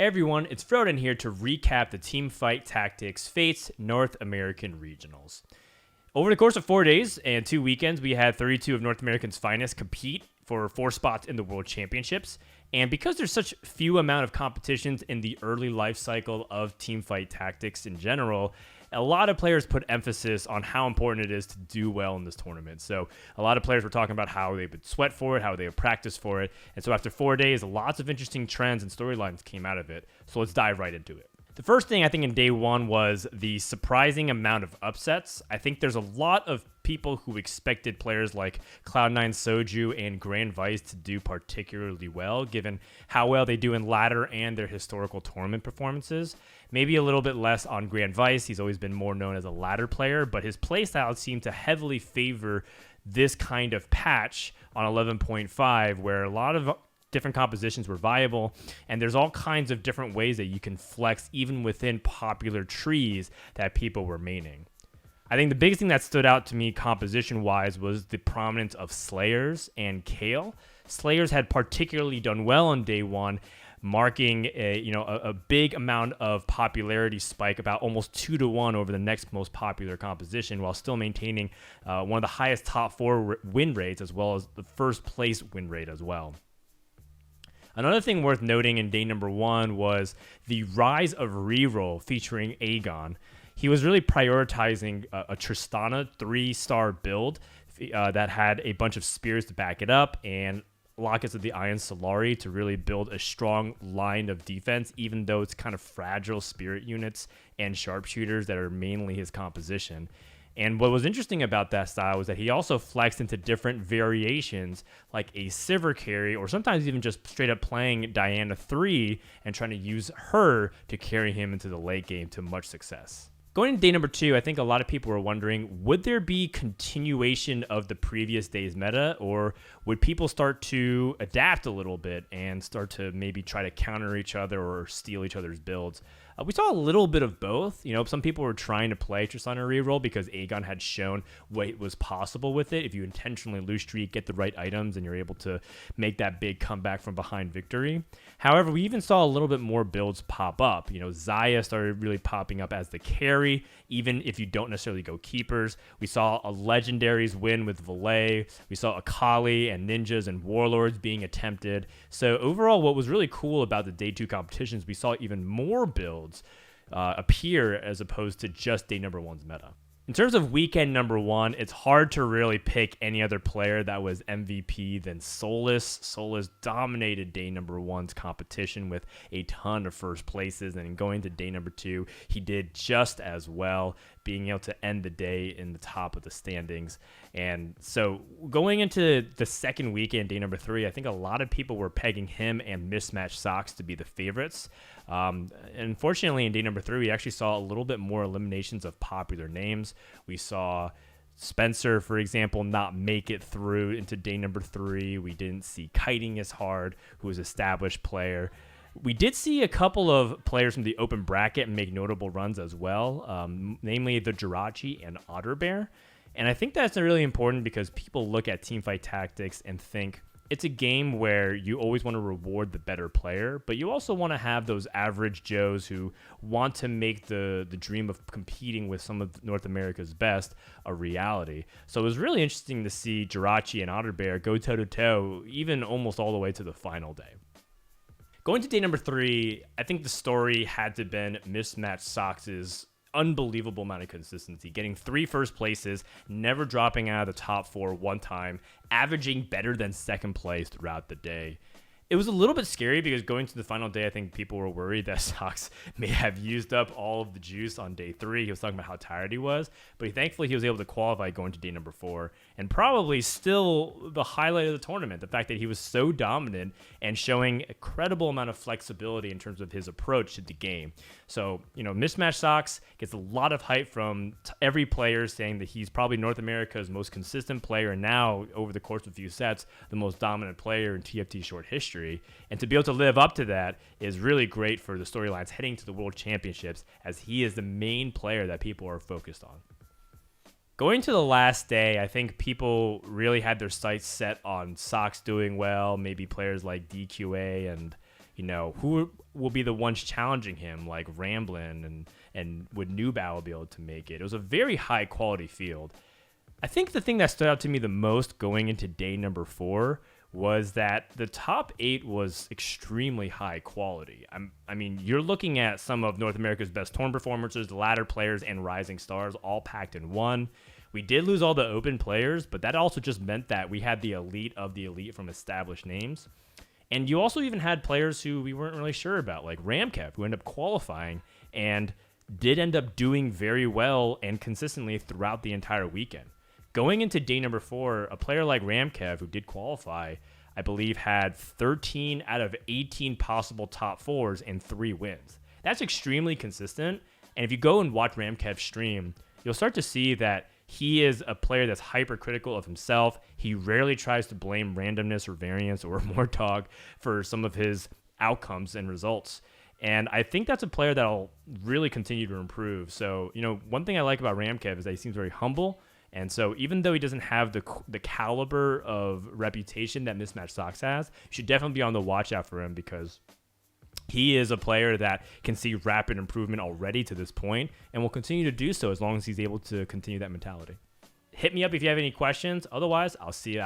Hey everyone, it's Frodan here to recap the Team Fight Tactics Fates North American Regionals. Over the course of 4 days and 2 weekends, we had 32 of North America's finest compete for 4 spots in the World Championships. And because there's such few amount of competitions in the early life cycle of Team Fight Tactics in general, a lot of players put emphasis on how important it is to do well in this tournament. So a lot of players were talking about how they would sweat for it, how they would practice for it. And so after 4 days, lots of interesting trends and storylines came out of it. So let's dive right into it. The first thing I think in day one was the surprising amount of upsets. I think there's a lot of people who expected players like Cloud9 Soju and Grand Vice to do particularly well, given how well they do in ladder and their historical tournament performances. Maybe a little bit less on Grand Vice. He's always been more known as a ladder player, but his playstyle seemed to heavily favor this kind of patch on 11.5, where a lot of different compositions were viable, and there's all kinds of different ways that you can flex even within popular trees that people were maining. I think the biggest thing that stood out to me composition-wise was the prominence of Slayers and Kale. Slayers had particularly done well on day one, marking a big amount of popularity spike, about almost 2-to-1 over the next most popular composition, while still maintaining one of the highest top 4 win rates, as well as the first place win rate as well. Another thing worth noting in day number 1 was the rise of Reroll featuring Aegon. He was really prioritizing a Tristana 3-star build that had a bunch of spears to back it up and Lockets of the Iron Solari to really build a strong line of defense, even though it's kind of fragile spirit units and sharpshooters that are mainly his composition. And what was interesting about that style was that he also flexed into different variations, like a Sivir carry, or sometimes even just straight up playing Diana 3 and trying to use her to carry him into the late game to much success. Going into day number 2, I think a lot of people were wondering, would there be continuation of the previous day's meta, or would people start to adapt a little bit and start to maybe try to counter each other or steal each other's builds? We saw a little bit of both. You know, some people were trying to play Tristana reroll because Aegon had shown what was possible with it. If you intentionally lose streak, get the right items, and you're able to make that big comeback from behind victory. However, we even saw a little bit more builds pop up. You know, Xayah started really popping up as the carry, even if you don't necessarily go keepers. We saw a legendaries win with Valet. We saw Akali and ninjas and warlords being attempted. So overall, what was really cool about the day 2 competitions, we saw even more builds appear as opposed to just day number 1's meta. In terms of weekend number 1, it's hard to really pick any other player that was MVP than Solus. Solus dominated day number 1's competition with a ton of first places, and going to day number 2, he did just as well, being able to end the day in the top of the standings. And so going into the second weekend, day number 3, I think a lot of people were pegging him and Mismatched Socks to be the favorites. Unfortunately, in day number 3, we actually saw a little bit more eliminations of popular names. We saw Spencer, for example, not make it through into day number 3. We didn't see Kiting as hard, who was an established player. We did see a couple of players from the open bracket make notable runs as well, namely the Jirachi and Otterbear. And I think that's really important because people look at Teamfight Tactics and think it's a game where you always want to reward the better player, but you also want to have those average Joes who want to make the dream of competing with some of North America's best a reality. So it was really interesting to see Jirachi and Otterbear go toe-to-toe, even almost all the way to the final day. Going to day number 3, I think the story had to have been Mismatched Socks' unbelievable amount of consistency, getting 3 first places, never dropping out of the top 4 one time, averaging better than second place throughout the day. It was a little bit scary because going to the final day, I think people were worried that Sox may have used up all of the juice on day 3. He was talking about how tired he was, but thankfully he was able to qualify going to day number 4, and probably still the highlight of the tournament, the fact that he was so dominant and showing a credible amount of flexibility in terms of his approach to the game. So, you know, Mismatched Socks gets a lot of hype from every player saying that he's probably North America's most consistent player, and now, over the course of a few sets, the most dominant player in TFT short history. And to be able to live up to that is really great for the storylines heading to the World Championships, as he is the main player that people are focused on. Going to the last day, I think people really had their sights set on Sox doing well, maybe players like DQA and who will be the ones challenging him, like Ramblin' and would Newbow be able to make it? It was a very high quality field. I think the thing that stood out to me the most going into day number 4 was that the top 8 was extremely high quality. I mean, you're looking at some of North America's best tournament performances, the ladder players, and rising stars all packed in one. We did lose all the open players, but that also just meant that we had the elite of the elite from established names. And you also even had players who we weren't really sure about, like Ramkev, who ended up qualifying and did end up doing very well and consistently throughout the entire weekend. Going into day number 4, a player like Ramkev, who did qualify, I believe had 13 out of 18 possible top 4s and 3 wins. That's extremely consistent. And if you go and watch Ramkev's stream, you'll start to see that he is a player that's hypercritical of himself. He rarely tries to blame randomness or variance or Mortog for some of his outcomes and results. And I think that's a player that'll really continue to improve. So, one thing I like about Ramkev is that he seems very humble. And so even though he doesn't have the caliber of reputation that Mismatched Socks has, you should definitely be on the watch out for him, because he is a player that can see rapid improvement already to this point and will continue to do so as long as he's able to continue that mentality. Hit me up if you have any questions. Otherwise, I'll see you